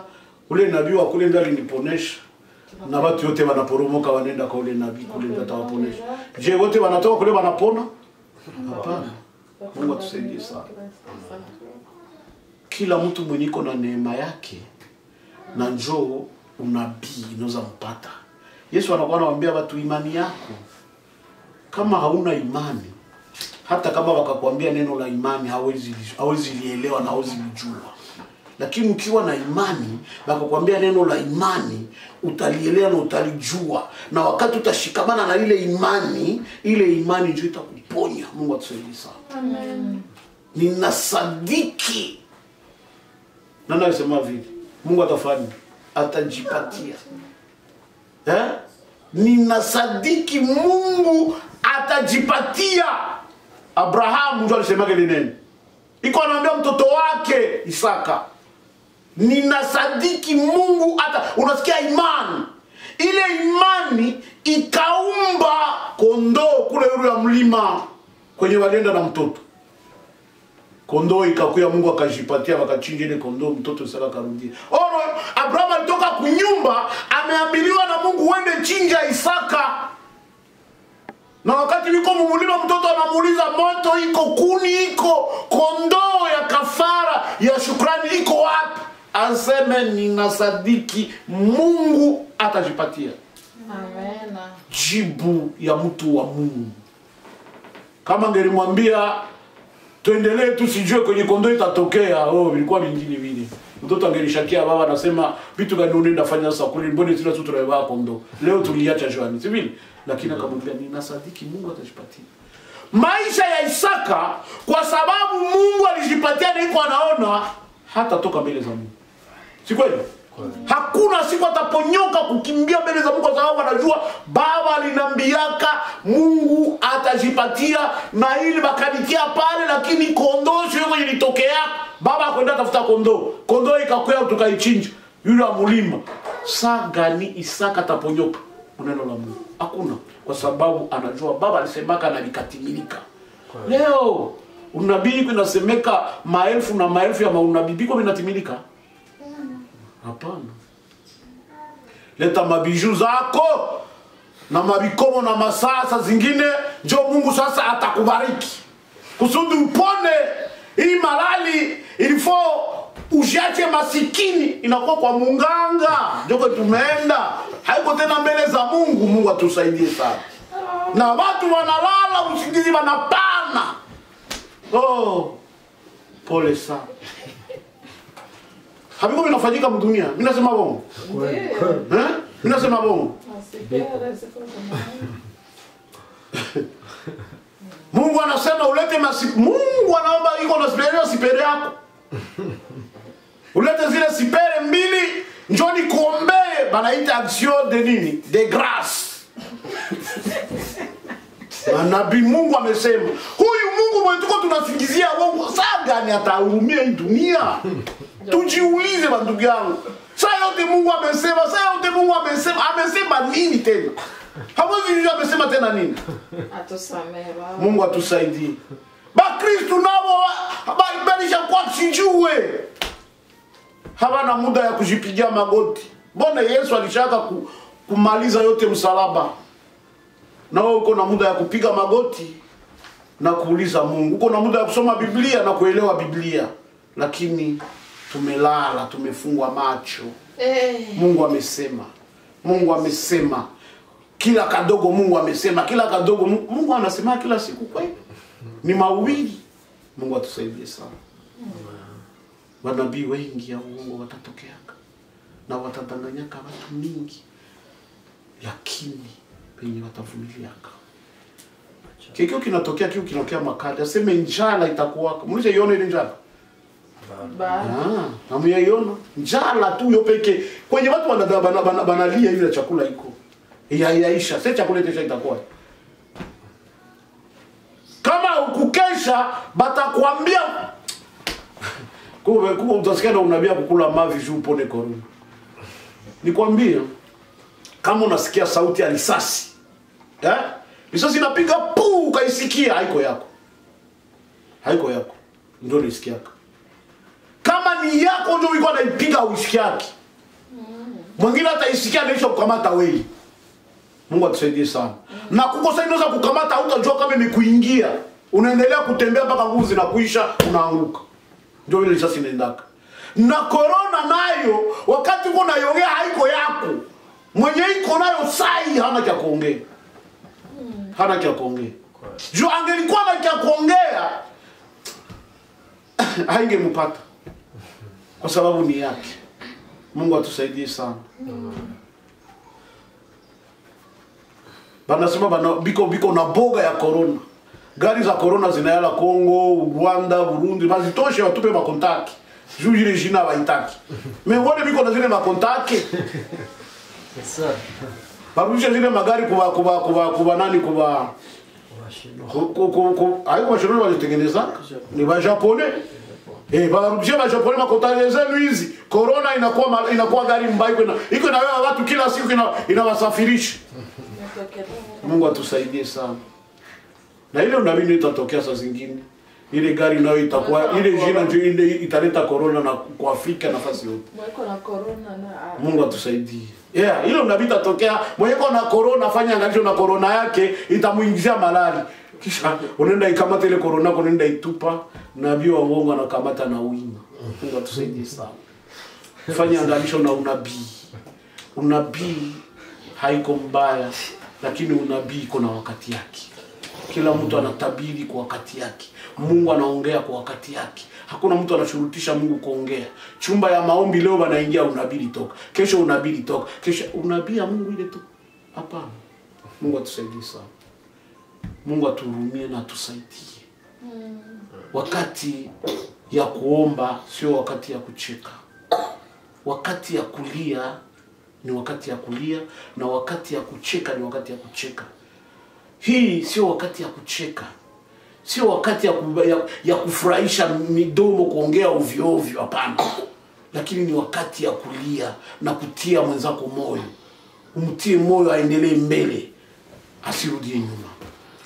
Speaker 1: ule nabii wa kule ndio aliniponesha. Na watu wote wanaporomoka wanaenda kwa ule nabii kule ndio atawaponesha. Je, wote wanatoka kule wanapona? Hapana. Mungu atusaidie sana. Kila mtu mwenye iko na neema yake na njoo unabii unaweza mpata. Yesu anakuwa anawaambia watu imani yako. Kama hauna imani, hata kama wakakwambia neno la imani hawezi lielewa na hawezi lijua. Lakini ukiwa na imani, wakakwambia neno la imani, utalielewa na utalijua. Na wakati utashikamana na ile imani ndio itakuponya. Mungu atusaidie sana. Amen. Ninasadiki. Nani anasema vile? Mungu atafanya, atajipatia. Ninasadiki Mungu atajipatia. Abrahamu ndio alisema kile neno. Iko anaambia mtoto wake Isaka. Ninasadiki Mungu unasikia imani. ile imani ikaumba kondoo kule yule ya mlima kwenye walienda na mtoto. Kondoo ikakuya, Mungu akajipatia, wakachinja ile kondoo, mtoto Isaka akarudia. Oro Abraham alitoka kunyumba, ameambiliwa na Mungu uende chinja Isaka. Na wakati yuko mumulima, mtoto anamuuliza moto iko, kuni iko, kondoo ya kafara ya shukrani iko wapi? Aseme ninasadiki Mungu atajipatia.
Speaker 2: Amen.
Speaker 1: Jibu ya mtu wa Mungu. Kama ngelimwambia tuendelee tusijue kwenye kondoo itatokea, vilikuwa vingine vile. Mtoto angelishakia baba anasema vitu gani unaenda fanya sasa kule, mbona sisi tu tunaiba kondoo. Leo tuliacha Joani, si vile? Lakini akamwambia ninasadiki Mungu atajipatia. Maisha ya Isaka, kwa sababu Mungu alijipatia na iko anaona hata toka mbele za Mungu. Si kweli? Hakuna siku ataponyoka kukimbia mbele za Mungu, kwa sababu anajua baba alinambiaka Mungu atajipatia, na ili bakanikia pale, lakini kondoo sio kwenye litokea. Baba akwenda tafuta kondoo. Kondoo ikakuya tukaichinja. Yule amulima. Saa gani Isaka ataponyoka? Neno la Mungu. Hakuna, kwa sababu anajua baba alisemaka na likatimilika. Leo unabii kunasemeka maelfu na maelfu ya maunabii biko vinatimilika. Hapana. Leta mabiju zako na mabikomo na masasa zingine, njoo Mungu sasa atakubariki. Kusudi upone hii malali, ilifo ujache masikini, inakuwa kwa munganga. Njoko tumeenda, haiko tena mbele za Mungu. Mungu atusaidie sana. Na watu wanalala usingizi wanapana. Pole sana. Habiko vinafanyika mdunia. Mimi nasema bongo. Mimi nasema bongo. Mungu anasema ulete Mungu anaomba iko na sipere yako. Ulete zile sipere mbili, njoni kuombee, banaita action de nini? De grâce. Nabii Mungu amesema, huyu Mungu mwenye tuko tunasingizia Mungu, saa gani atahurumia hii dunia? Tujiulize bandugu yangu. Saa yote Mungu amesema, saa yote Mungu amesema nini tena? Hawezi nini amesema tena nini?
Speaker 2: Atusamehe baba.
Speaker 1: Mungu atusaidie. Bakristo nao balisha kwa sijue. Hawana muda ya kujipigia magoti. Mbona Yesu alishaka kumaliza yote msalaba? Na wewe uko na muda ya kupiga magoti na kuuliza Mungu. Uko na muda ya kusoma Biblia na kuelewa Biblia. Lakini tumelala, tumefungwa macho. Mungu amesema. Mungu amesema. Kila kadogo Mungu amesema. Kila kadogo Mungu anasema kila siku kweli. Ni mawili. Mungu atusaidie sana. Manabii wengi ya uongo watatokeaka na watadanganyaka watu mingi, lakini penye watavumiliaka. Kikio kinatokea, kio kinatokea makali. Aseme njala itakuwaka. Mlisha ione ile njala? Hamuyaiona? Njala tu yo peke. Kwenye watu banalia ile chakula iko. Yaisha. Sasa chakula kesha itakuwa. Kama ukukesha batakwambia Kuwa utasikia na unabia kukula mavi juu upone korona. Nikwambie, kama unasikia sauti ya risasi, risasi inapiga puu, ukaisikia, haiko yako. Haiko yako. Ndio unisikiaka. Kama ni yako ndio uko anaipiga usikiaki. Mwingine ataisikia na hicho kukamata wewe. Mungu atusaidie sana. Na kukosa inaweza kukamata, hutajua kama imekuingia. Unaendelea kutembea mpaka nguvu zinakuisha, unaanguka. Ndio ile sasa inaendaka. Na corona nayo wakati uko naiongea haiko yako. Mwenye iko nayo sai hana cha kuongea. Hana cha kuongea. Jo angelikuwa na cha kuongea haingempata. Kwa sababu ni yake. Mungu atusaidie sana. Banasema biko na boga ya corona. Gari za corona zinayala Kongo, Rwanda, Burundi, bazitoshe watupe makontaki. Juu ile jina waitaki. Mengone biko na zile makontaki.
Speaker 4: Sasa
Speaker 1: Barusha zile magari kuba nani kuba haiko washironi walitengeneza ni wa Japone. Barudishe majaponi makotani zenu hizi. Corona inakuwa gari mbaya iko na wewe watu kila siku inawasafirisha. Mungu atusaidie sana. Na ile unabii itatokea saa zingine. Ile gari nayo itakuwa ile jina ndio italeta corona na kwa Afrika nafasi yote.
Speaker 2: Mweko na corona na
Speaker 1: Mungu atusaidie. Ile unabii itatokea mweko na corona, fanya angalisho na corona yake itamuingizia malali. Kisha unaenda ikamata ile corona unaenda itupa, nabii wa uongo anakamata na wima. Mungu atusaidie sana. Fanya angalisho na unabii. Unabii haiko mbaya, lakini unabii iko na wakati yake. Kila mtu anatabiri kwa wakati yake. Mungu anaongea kwa wakati yake. Hakuna mtu anashurutisha Mungu kuongea. Chumba ya maombi leo wanaingia unabii toka. Kesho unabii toka. Kesho unabii ya Mungu ile tu. Hapana. Mungu atusaidie sana. Mungu atuhurumie na atusaidie. Wakati ya kuomba sio wakati ya kucheka. Wakati ya kulia ni wakati ya kulia, na wakati ya kucheka ni wakati ya kucheka. Hii sio wakati ya kucheka. Sio wakati ya kufurahisha midomo kuongea ovyo ovyo, hapana. Lakini ni wakati ya kulia na kutia mwenzako moyo. Umtie moyo aendelee mbele, asirudie nyuma.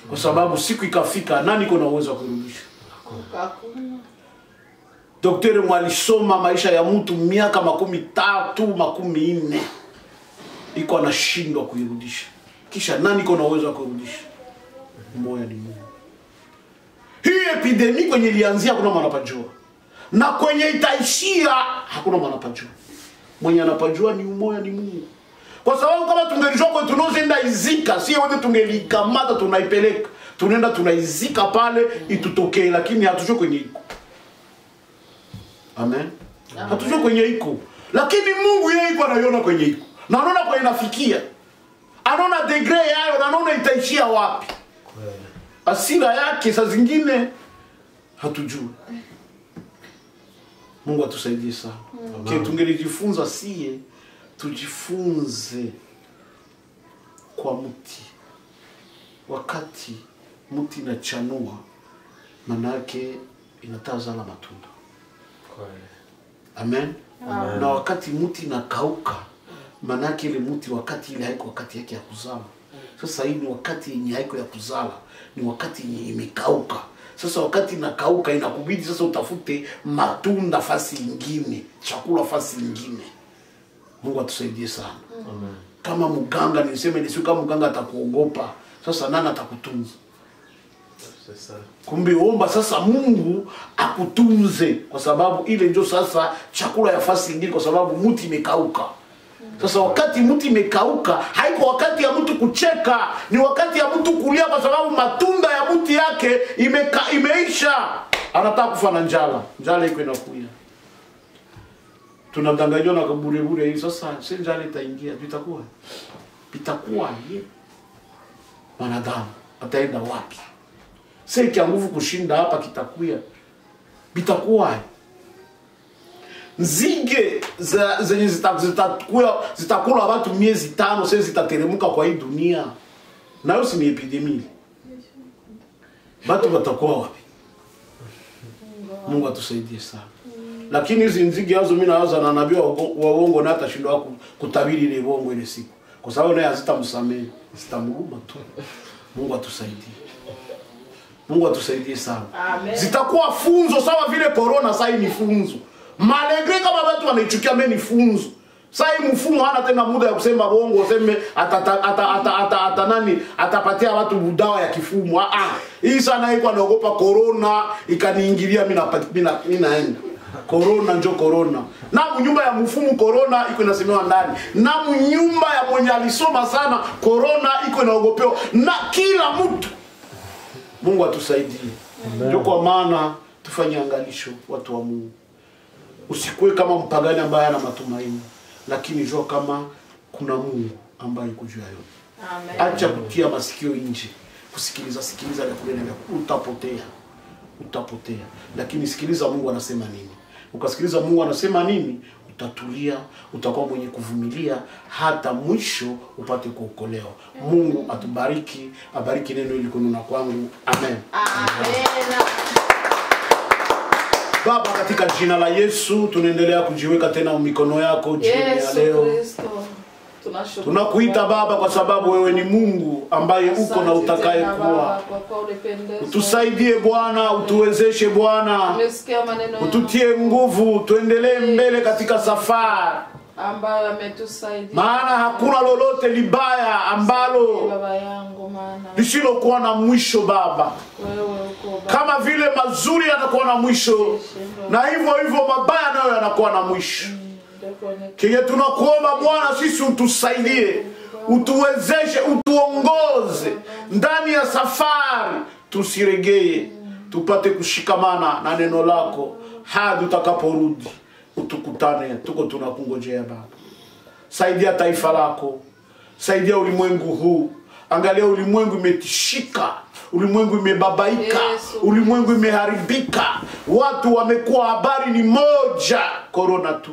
Speaker 1: Kwa sababu siku ikafika, nani kuna uwezo wa kurudisha?
Speaker 2: hakuna.
Speaker 1: Daktari mwalisoma maisha ya mtu miaka 30, 40. Iko anashindwa kuirudisha. Kisha nani kuna uwezo wa kurudisha? Moyo ni Mungu. Hii epidemi kwenye ilianzia hakuna mwana pajua. Na kwenye itaishia hakuna mwana pajua. Mwenye anapajua ni moyo ni Mungu. Kwa sababu kama tungelijua kwa tunazoenda izika, si wote tungelikamata tunaipeleka. Tunaenda tunaizika pale itutokee, lakini hatujui kwenye iko. Amen. Hatujui kwenye iko. Lakini Mungu yeye iko anaiona kwenye iko. Na anaona kwa inafikia. Anaona degree yayo na anaona itaishia wapi. Asira yake saa zingine hatujui. Mungu atusaidie sana. Tungelijifunza sie tujifunze kwa mti. Wakati mti inachanua, manake inatazala matunda. Amen. Amen. Na wakati mti inakauka, manake ile mti wakati ile haiko wakati yake ya kuzala. Sasa hii ni wakati yenye haiko ya kuzala, ni wakati yenye imekauka. Sasa wakati inakauka inakubidi sasa utafute matunda fasi nyingine, chakula fasi nyingine. Mungu atusaidie sana. Amen. Kama mganga niseme ni kama mganga atakuogopa, sasa nani atakutunza? Sasa kumbe omba sasa Mungu akutunze, kwa sababu ile ndio sasa chakula ya fasi nyingine, kwa sababu mti imekauka. Sasa wakati mti imekauka, haiko wakati ya mtu kucheka, ni wakati ya mtu kulia, kwa sababu matunda ya mti yake imeisha. Anataka kufa na njala. Njala iko inakuja. Tunadanganywa na kabure hii sasa, si njala itaingia, itakuwa ye. Wanadamu ataenda wapi? Sasa kia nguvu kushinda hapa kitakuya. Bitakuwa nzige zenye zitakula watu miezi 5, sasa zitateremka kwa hii dunia. Nayo si ni epidemia. Watu watakuwa wapi? Mungu atusaidie sana. Lakini hizi nzige hazo mimi naanza na nabii wa uongo na atashindwa kutabiri ile uongo ile siku. Kwa sababu naye hazitamsamehe, zitamruma tu. Mungu atusaidie. Mungu atusaidie sana. Amen. Zitakuwa funzo sawa vile corona sasa ni funzo. Malegre kama watu wanaichukia mimi ni funzo. Sasa hii mfumo hana tena muda ya kusema bongo, useme nani atapatia watu dawa ya kifumo. Hii sana iko anaogopa corona ikaniingilia mimi naenda. Corona njo corona. Na nyumba ya mfumo corona iko inasemewa ndani. Na nyumba ya mwenye alisoma sana corona iko inaogopewa na kila mtu. Mungu atusaidie. Ndio kwa maana tufanye angalisho watu wa Mungu. Usikue kama mpagani ambaye ana matumaini, lakini jua kama kuna Mungu ambaye yuko juu ya yote. Amen. Acha kutia masikio nje, kusikiliza na kunena, utapotea. Lakini sikiliza Mungu anasema nini. Ukasikiliza Mungu anasema nini, utatulia, utakuwa mwenye kuvumilia hata mwisho upate kuokolewa. Mungu atubariki, abariki neno hili kununa kwangu. Amen.
Speaker 2: Amen.
Speaker 1: Baba, katika jina la Yesu tunaendelea kujiweka tena mikono yako jioni ya leo. Tunakuita Baba kwa sababu wewe ni Mungu ambaye uko na utakaye kuwa. Utusaidie Bwana, utuwezeshe Bwana, ututie nguvu, tuendelee mbele katika safari
Speaker 2: ambayo ametusaidia.
Speaker 1: Maana hakuna lolote libaya ambalo lisilokuwa na mwisho Baba. Kama vile mazuri yanakuwa na mwisho, na hivyo hivyo mabaya nayo yanakuwa na mwisho. Kile tunakuomba Bwana, sisi utusaidie, utuwezeshe, utuongoze ndani ya safari, tusiregee, tupate kushikamana na neno lako hadi utakaporudi. Utukutane, tuko tunakungojea Baba. Saidia taifa lako, saidia ulimwengu huu. Angalia ulimwengu imetishika, ulimwengu imebabaika, ulimwengu imeharibika. Watu wamekuwa habari ni moja, corona tu.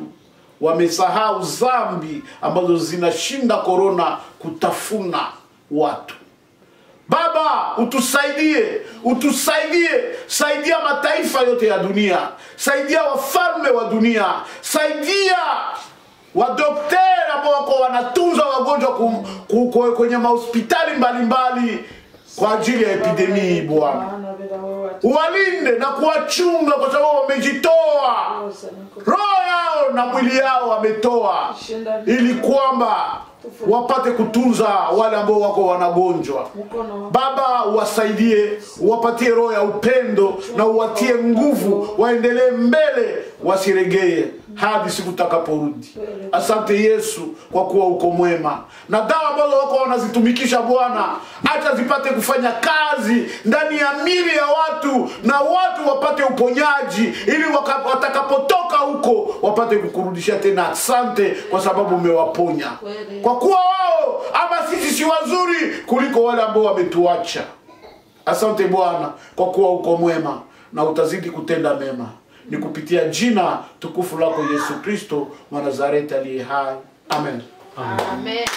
Speaker 1: Wamesahau dhambi ambazo zinashinda corona kutafuna watu. Baba, utusaidie, utusaidie, saidia mataifa yote ya dunia, saidia wafalme wa dunia, saidia wadokteri ambao wako wanatunza wagonjwa kwenye mahospitali mbalimbali kwa ajili ya epidemii Bwana. Uwalinde na kuwachunga kwa sababu wamejitoa roho yao na mwili yao wametoa ili kwamba wapate kutunza wale ambao wako wanagonjwa. Baba, uwasaidie, uwapatie roho ya upendo na uwatie nguvu, waendelee mbele, wasiregee hadi siku utakaporudi. Asante Yesu kwa kuwa uko mwema. Na dawa ambazo wako wanazitumikisha Bwana, acha zipate kufanya kazi ndani ya mili ya watu, na watu wapate uponyaji ili watakapotoka huko wapate kukurudishia tena. Asante kwa sababu umewaponya. Kwa kuwa wao ama sisi si wazuri kuliko wale ambao wametuacha. Asante Bwana kwa kuwa uko mwema na utazidi kutenda mema. Ni kupitia jina tukufu lako Yesu Kristo wa Nazareti aliye hai. Amen.
Speaker 2: Amen.